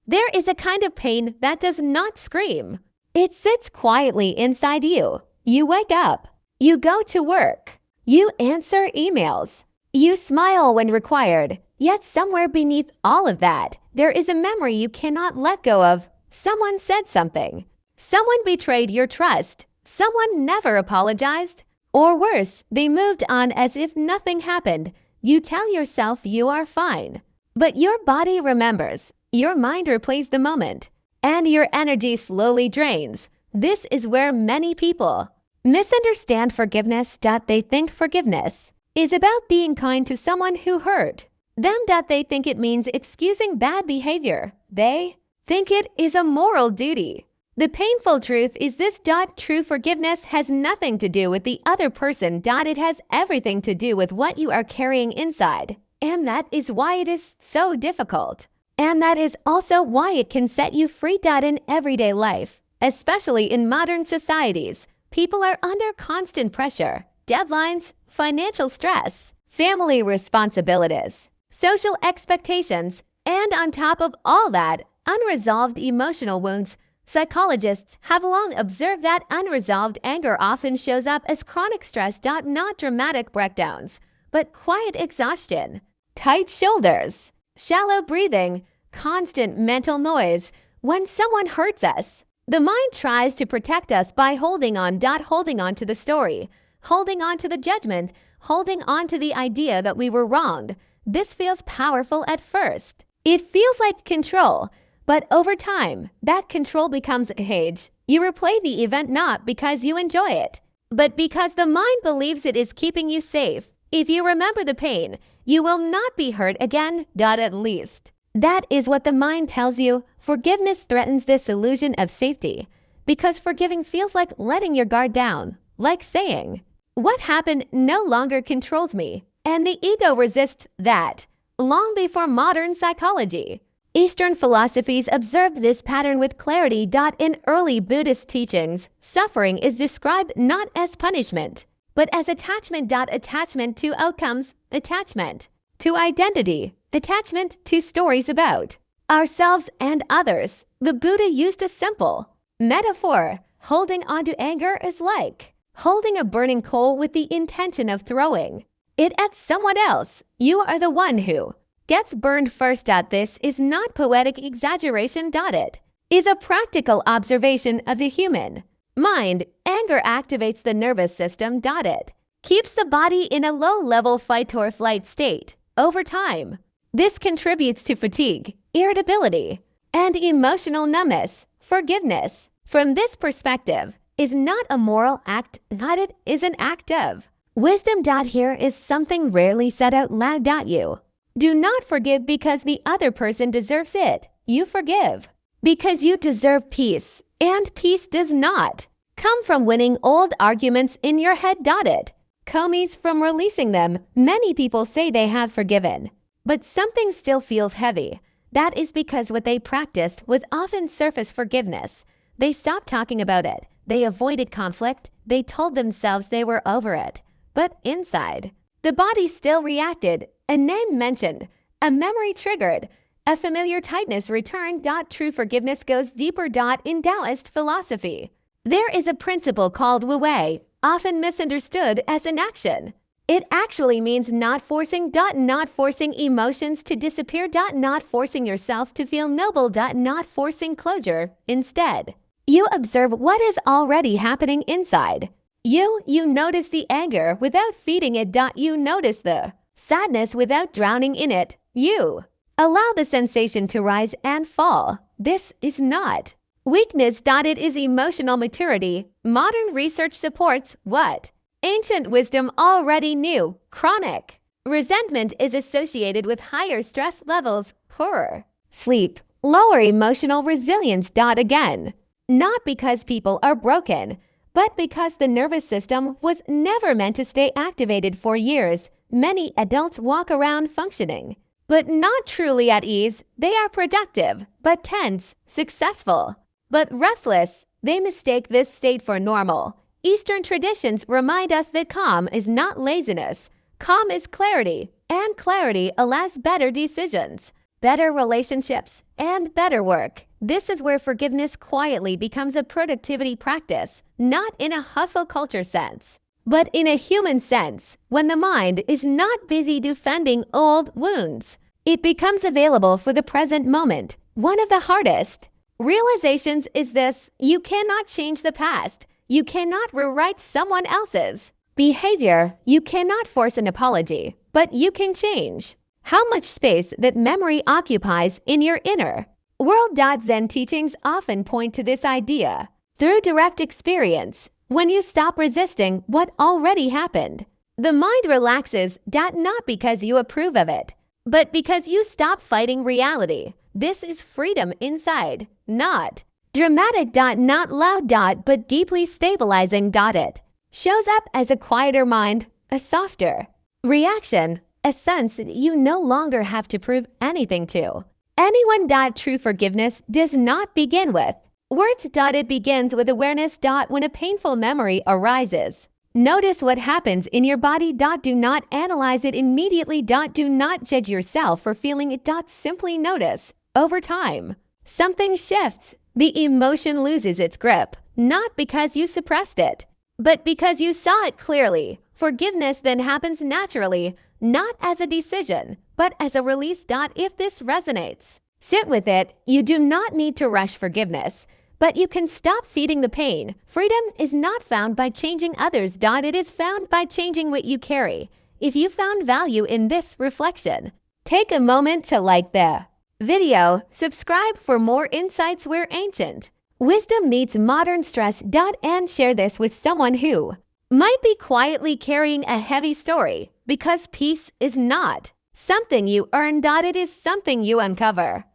There is a kind of pain that does not scream. It sits quietly inside you. You wake up. You go to work. You answer emails. You smile when required. Yet somewhere beneath all of that, there is a memory you cannot let go of. Someone said something. Someone betrayed your trust. Someone never apologized. Or worse, they moved on as if nothing happened. You tell yourself you are fine. But your body remembers. Your mind replays the moment. And your energy slowly drains. This is where many people misunderstand forgiveness. They think forgiveness is about being kind to someone who hurt them. They think it means excusing bad behavior. They think it is a moral duty. The painful truth is this. True forgiveness has nothing to do with the other person. It has everything to do with what you are carrying inside. And that is why it is so difficult. And that is also why it can set you free. In everyday life, especially in modern societies, people are under constant pressure, deadlines, financial stress, family responsibilities, social expectations, and on top of all that, unresolved emotional wounds. Psychologists have long observed that unresolved anger often shows up as chronic stress. Not dramatic breakdowns, but quiet exhaustion, tight shoulders, shallow breathing, constant mental noise. When someone hurts us, the mind tries to protect us by holding on. Holding on to the story, holding on to the judgment, holding on to the idea that we were wronged. This feels powerful at first. It feels like control. But over time, that control becomes a cage. You replay the event not because you enjoy it, but because the mind believes it is keeping you safe. If you remember the pain, you will not be hurt again. At least. That is what the mind tells you. Forgiveness threatens this illusion of safety because forgiving feels like letting your guard down, like saying, "What happened no longer controls me." And the ego resists that long before modern psychology. Eastern philosophies observed this pattern with clarity. In early Buddhist teachings, suffering is described not as punishment, but as attachment. Attachment to outcomes, attachment to identity, attachment to stories about ourselves and others. The Buddha used a simple metaphor. Holding onto anger is like holding a burning coal with the intention of throwing it at someone else. You are the one who gets burned first. This is not poetic exaggeration. It is a practical observation of the human mind. Anger activates the nervous system. It keeps the body in a low-level fight or flight state. Over time, this contributes to fatigue, irritability, and emotional numbness. Forgiveness, from this perspective, is not a moral act. It is an act of wisdom. Here is something rarely said out loud. You do not forgive because the other person deserves it. You forgive because you deserve peace, and peace does not come from winning old arguments in your head. It comes from releasing them. Many people say they have forgiven, but something still feels heavy. That is because what they practiced was often surface forgiveness. They stopped talking about it. They avoided conflict. They told themselves they were over it. But inside, the body still reacted. A name mentioned, a memory triggered, a familiar tightness returned. True forgiveness goes deeper. In Taoist philosophy, there is a principle called Wu Wei, often misunderstood as an action. It actually means not forcing. Not forcing emotions to disappear. Not forcing yourself to feel noble. Not forcing closure. Instead, you observe what is already happening inside. You notice the anger without feeding it. You notice the sadness without drowning in it. You allow the sensation to rise and fall. This is not weakness. It is emotional maturity. Modern research supports what ancient wisdom already knew. Chronic resentment is associated with higher stress levels, poorer sleep, lower emotional resilience. Again, not because people are broken, but because the nervous system was never meant to stay activated for years. Many adults walk around functioning, but not truly at ease. They are productive, but tense, successful, but restless. They mistake this state for normal. Eastern traditions remind us that calm is not laziness. Calm is clarity, and clarity allows better decisions. better relationships, and better work. This is where forgiveness quietly becomes a productivity practice, not in a hustle culture sense, but in a human sense. When the mind is not busy defending old wounds, it becomes available for the present moment. One of the hardest realizations is this: you cannot change the past. You cannot rewrite someone else's behavior. You cannot force an apology, but you can change how much space that memory occupies in your inner world. Zen teachings often point to this idea through direct experience. When you stop resisting what already happened, the mind relaxes, not because you approve of it, but because you stop fighting reality. This is freedom inside, not dramatic, not loud, but deeply stabilizing. It shows up as a quieter mind, a softer reaction, a sense that you no longer have to prove anything to anyone. True forgiveness does not begin with words. It begins with awareness. When a painful memory arises, notice what happens in your body. Do not analyze it immediately. Do not judge yourself for feeling it. Simply notice. Over time, something shifts. The emotion loses its grip, not because you suppressed it, but because you saw it clearly. Forgiveness then happens naturally, not as a decision, but as a release. If this resonates, sit with it. You do not need to rush forgiveness, but you can stop feeding the pain. Freedom is not found by changing others. It is found by changing what you carry. If you found value in this reflection, take a moment to like the video, subscribe for more insights where ancient wisdom meets modern stress. And share this with someone who might be quietly carrying a heavy story, because peace is not something you earn. It is something you uncover.